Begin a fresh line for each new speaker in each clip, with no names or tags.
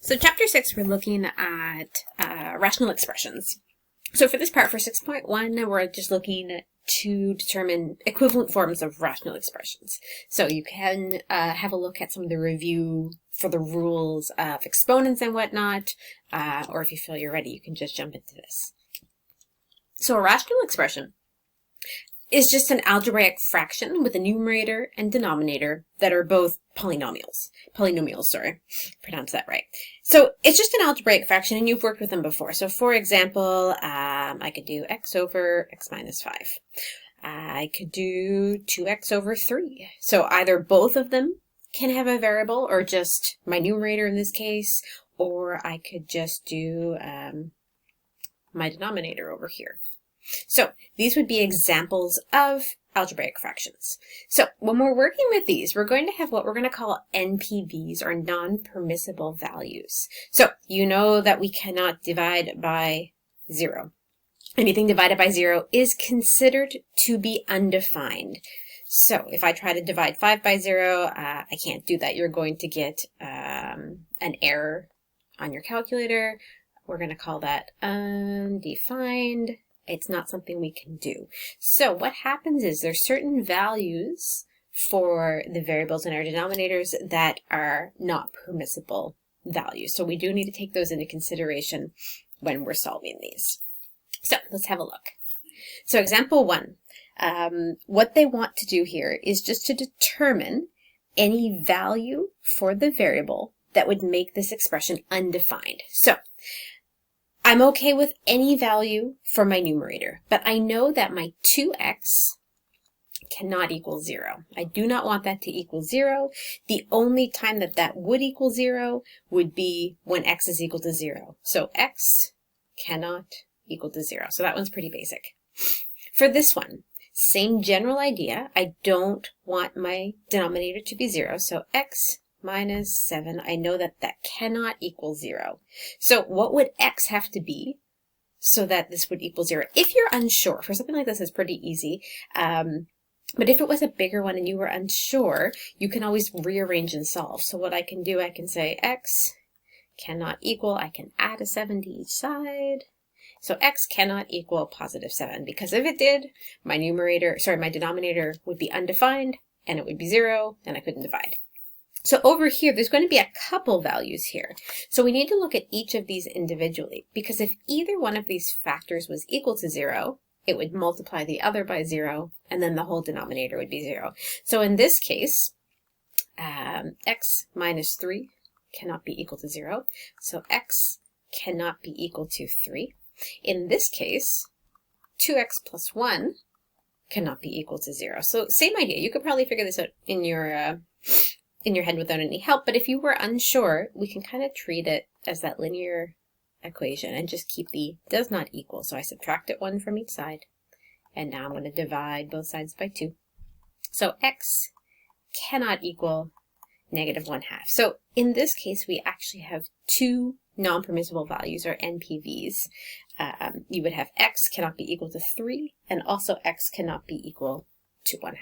So chapter 6, we're looking at rational expressions. So for this part, for 6.1, we're just looking to determine equivalent forms of rational expressions. So you can have a look at some of the review for the rules of exponents and whatnot, or if you feel you're ready, you can just jump into this. So a rational expression is just an algebraic fraction with a numerator and denominator that are both polynomials, pronounce that right. So it's just an algebraic fraction, and you've worked with them before. So for example, I could do x over x minus 5. I could do 2x over 3. So either both of them can have a variable, or just my numerator in this case, or I could just do my denominator over here. So these would be examples of algebraic fractions. So when we're working with these, we're going to have what we're going to call NPVs, or non-permissible values. So you know that we cannot divide by 0. Anything divided by 0 is considered to be undefined. So if I try to divide 5 by 0, I can't do that. You're going to get an error on your calculator. We're going to call that undefined. It's not something we can do. So what happens is there's certain values for the variables in our denominators that are not permissible values. So we do need to take those into consideration when we're solving these. So let's have a look. So example 1, what they want to do here is just to determine any value for the variable that would make this expression undefined. So I'm okay with any value for my numerator, but I know that my 2x cannot equal 0. I do not want that to equal 0. The only time that that would equal 0 would be when x is equal to 0. So x cannot equal to 0. So that one's pretty basic. For this one, same general idea. I don't want my denominator to be 0. So x minus 7, I know that that cannot equal 0. So what would x have to be so that this would equal 0? If you're unsure, for something like this, it's pretty easy. But if it was a bigger one and you were unsure, you can always rearrange and solve. So what I can do, I can say x cannot equal, I can add a 7 to each side. So x cannot equal positive 7, because if it did, my denominator would be undefined, and it would be 0, and I couldn't divide. So over here, there's going to be a couple values here. So we need to look at each of these individually, because if either one of these factors was equal to 0, it would multiply the other by 0, and then the whole denominator would be 0. So in this case, x minus 3 cannot be equal to 0. So x cannot be equal to 3. In this case, 2x plus 1 cannot be equal to 0. So same idea. You could probably figure this out in your head without any help, but if you were unsure, we can kind of treat it as that linear equation and just keep the does not equal. So I subtracted 1 from each side, and now I'm going to divide both sides by 2. So x cannot equal negative 1/2. So in this case, we actually have two non-permissible values, or NPVs. You would have x cannot be equal to 3, and also x cannot be equal to 1/2.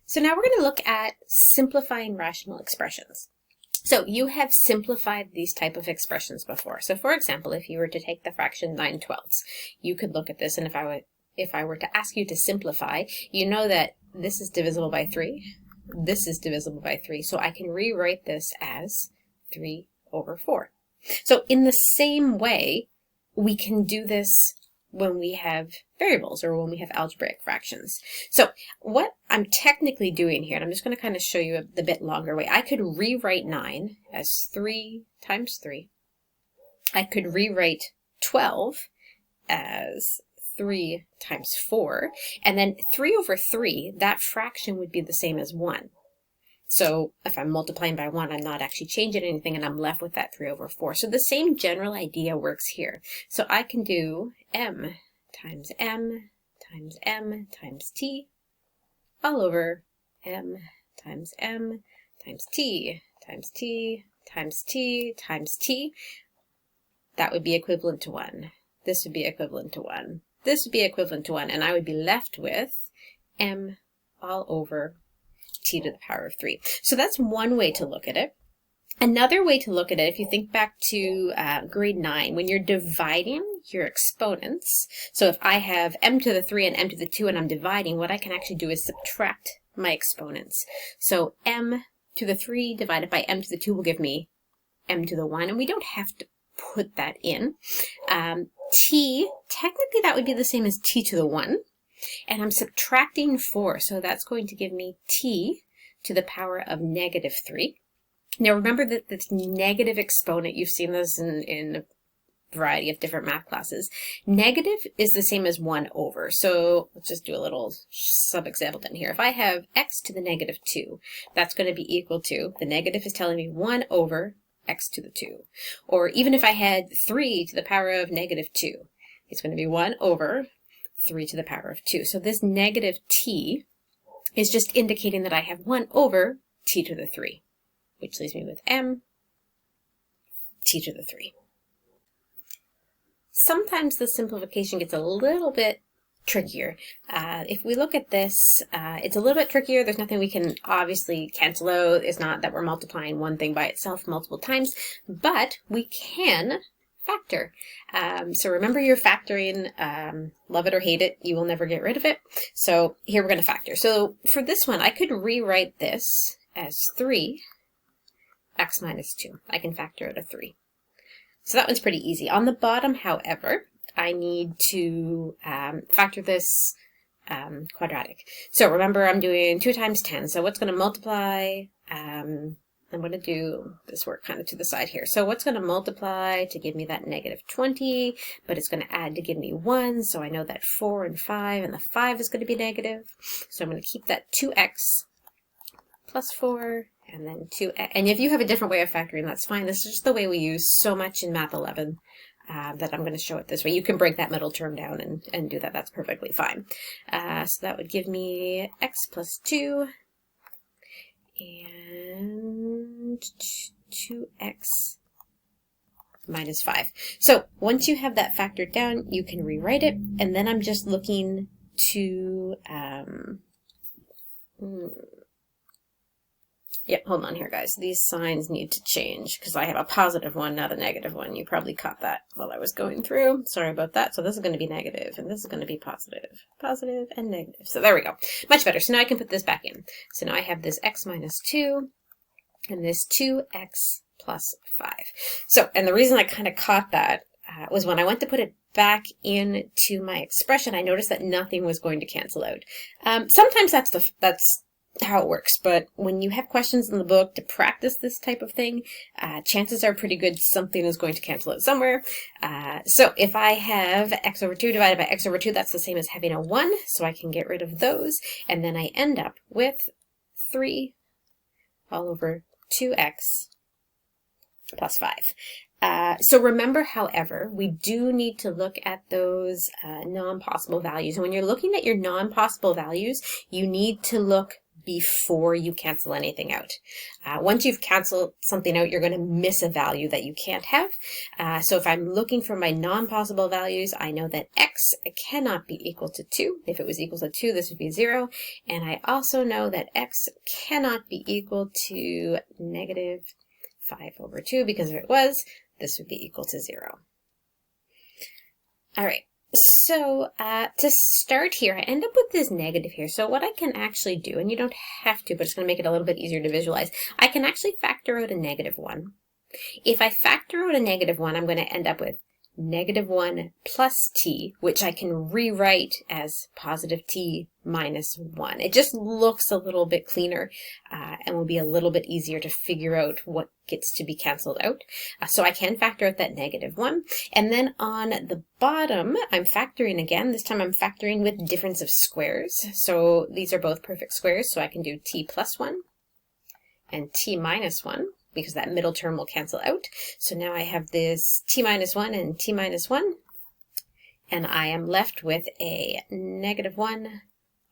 So now we're going to look at simplifying rational expressions. So you have simplified these type of expressions before. So for example, if you were to take the fraction 9/12, you could look at this, and if I were to ask you to simplify, you know that this is divisible by 3, this is divisible by 3, so I can rewrite this as 3 over 4. So in the same way, we can do this when we have variables, or when we have algebraic fractions. So what I'm technically doing here, and I'm just going to kind of show you the bit longer way, I could rewrite 9 as 3 times 3. I could rewrite 12 as 3 times 4, and then 3 over 3, that fraction would be the same as 1. So if I'm multiplying by 1, I'm not actually changing anything, and I'm left with that 3 over 4. So the same general idea works here. So I can do m times m times m times t all over m times t times t times t times t. That would be equivalent to 1. This would be equivalent to 1. This would be equivalent to 1, and I would be left with m all over t to the power of 3. So that's one way to look at it. Another way to look at it, if you think back to grade 9, when you're dividing your exponents, so if I have m to the 3 and m to the 2 and I'm dividing, what I can actually do is subtract my exponents. So m to the 3 divided by m to the 2 will give me m to the 1, and we don't have to put that in. T, technically that would be the same as t to the 1, and I'm subtracting 4, so that's going to give me t to the power of negative 3. Now remember that this negative exponent, you've seen this in a variety of different math classes. Negative is the same as 1 over. So let's just do a little sub-example down here. If I have x to the negative 2, that's going to be equal to, the negative is telling me 1 over x to the 2. Or even if I had 3 to the power of negative 2, it's going to be 1 over 3 to the power of 2. So this negative t is just indicating that I have 1 over t to the 3. Which leaves me with m t to the 3. Sometimes the simplification gets a little bit trickier. If we look at this, it's a little bit trickier. There's nothing we can obviously cancel out. It's not that we're multiplying one thing by itself multiple times, but we can factor. So remember your factoring, love it or hate it, you will never get rid of it. So here we're going to factor. So for this one, I could rewrite this as 3 x minus 2. I can factor out a 3. So that one's pretty easy. On the bottom, however, I need to factor this quadratic. So remember, I'm doing 2 times 10. So what's going to multiply? I'm going to do this work kind of to the side here. So what's going to multiply to give me that negative 20, but it's going to add to give me 1. So I know that 4 and 5, and the 5 is going to be negative. So I'm going to keep that 2x plus 4. And then 2, and if you have a different way of factoring, that's fine. This is just the way we use so much in Math 11 that I'm going to show it this way. You can break that middle term down and do that. That's perfectly fine. So that would give me x plus 2 and 2x minus 5. So once you have that factored down, you can rewrite it. And then I'm just looking to... Yep, hold on here, guys. These signs need to change because I have a positive one, not a negative one. You probably caught that while I was going through. Sorry about that. So this is going to be negative, and this is going to be positive. Positive and negative. So there we go. Much better. So now I can put this back in. So now I have this x minus 2 and this 2x plus 5. So, and the reason I kind of caught that was when I went to put it back into my expression, I noticed that nothing was going to cancel out. Sometimes that's how it works, but when you have questions in the book to practice this type of thing, chances are pretty good something is going to cancel out somewhere. So if I have x over 2 divided by x over 2, that's the same as having a 1, so I can get rid of those, and then I end up with 3 all over 2x plus 5. So remember, however, we do need to look at those non-possible values. And when you're looking at your non-possible values, you need to look before you cancel anything out. Once you've canceled something out, you're going to miss a value that you can't have. So if I'm looking for my non-possible values, I know that x cannot be equal to 2. If it was equal to 2, this would be 0. And I also know that x cannot be equal to negative 5 over 2, because if it was, this would be equal to 0. All right. So to start here, I end up with this negative here. So what I can actually do, and you don't have to, but it's going to make it a little bit easier to visualize, I can actually factor out a negative 1. If I factor out a negative 1, I'm going to end up with negative 1 plus t, which I can rewrite as positive t minus 1. It just looks a little bit cleaner and will be a little bit easier to figure out what gets to be canceled out. So I can factor out that negative 1. And then on the bottom, I'm factoring again. This time I'm factoring with difference of squares. So these are both perfect squares, so I can do t plus 1 and t minus 1. Because that middle term will cancel out. So now I have this t minus 1 and t minus 1, and I am left with a negative 1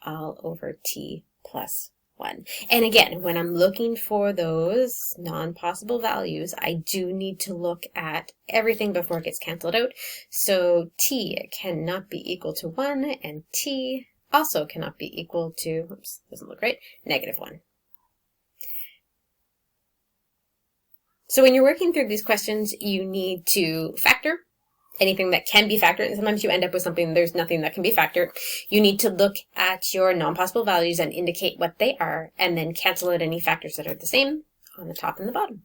all over t plus 1. And again, when I'm looking for those non-possible values, I do need to look at everything before it gets canceled out. So t cannot be equal to 1, and t also cannot be equal to, oops, doesn't look right, negative 1. So when you're working through these questions, you need to factor anything that can be factored, and sometimes you end up with something there's nothing that can be factored. You need to look at your non-possible values and indicate what they are, and then cancel out any factors that are the same on the top and the bottom.